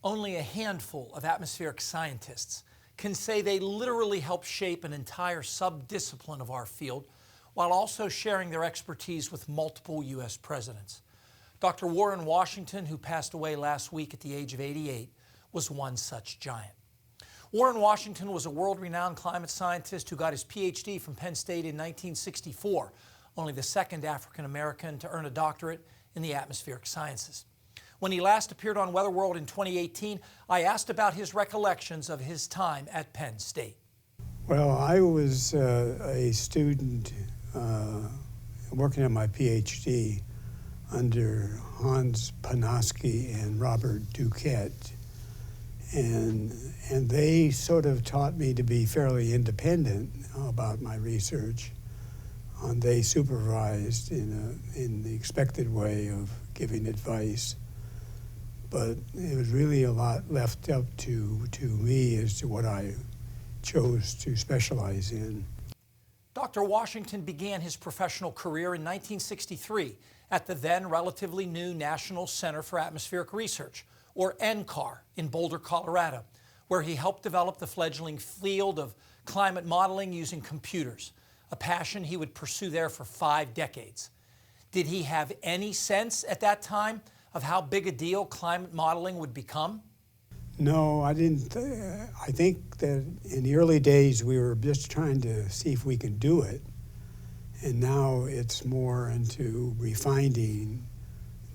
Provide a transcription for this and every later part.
Only a handful of atmospheric scientists can say they literally helped shape an entire sub-discipline of our field while also sharing their expertise with multiple U.S. presidents. Dr. Warren Washington, who passed away last week at the age of 88, was one such giant. Warren Washington was a world-renowned climate scientist who got his PhD from Penn State in 1964, only the second African-American to earn a doctorate in the atmospheric sciences. When he last appeared on Weather World in 2018, I asked about his recollections of his time at Penn State. Well, I was a student working on my PhD under Hans Panoski and Robert Duquette, and they sort of taught me to be fairly independent about my research. And they supervised in the expected way of giving advice. But it was really a lot left up to me as to what I chose to specialize in. Dr. Washington began his professional career in 1963 at the then relatively new National Center for Atmospheric Research, or NCAR, in Boulder, Colorado, where he helped develop the fledgling field of climate modeling using computers, a passion he would pursue there for 5 decades. Did he have any sense at that time of how big a deal climate modeling would become? No, I didn't. I think that in the early days we were just trying to see if we can do it, and now it's more into refining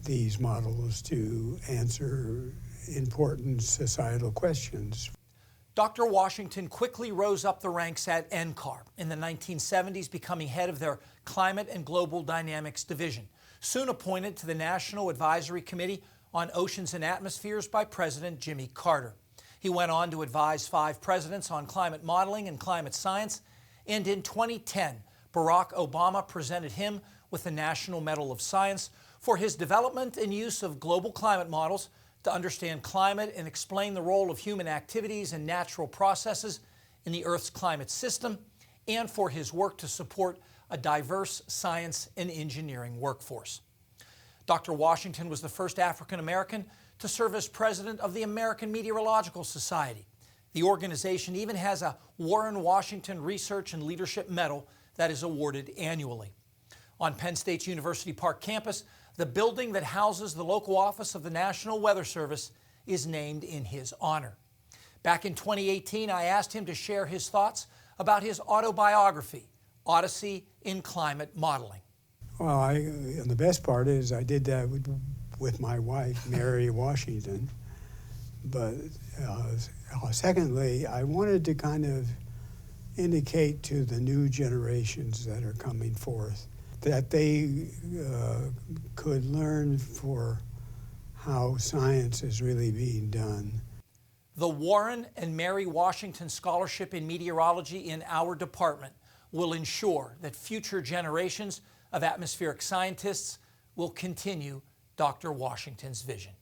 these models to answer important societal questions. Dr. Washington quickly rose up the ranks at NCAR in the 1970s, becoming head of their Climate and Global Dynamics Division, soon appointed to the National Advisory Committee on Oceans and Atmospheres by President Jimmy Carter. He went on to advise 5 presidents on climate modeling and climate science, and in 2010, Barack Obama presented him with the National Medal of Science for his development and use of global climate models to understand climate and explain the role of human activities and natural processes in the Earth's climate system, and for his work to support a diverse science and engineering workforce. Dr. Washington was the first African American to serve as president of the American Meteorological Society. The organization even has a Warren Washington Research and Leadership Medal that is awarded annually. On Penn State's University Park campus, the building that houses the local office of the National Weather Service is named in his honor. Back in 2018, I asked him to share his thoughts about his autobiography, Odyssey in Climate Modeling. Well, and the best part is I did that with my wife, Mary Washington. But secondly, I wanted to kind of indicate to the new generations that are coming forth that they could learn for how science is really being done. The Warren and Mary Washington Scholarship in Meteorology in our department will ensure that future generations of atmospheric scientists will continue Dr. Washington's vision.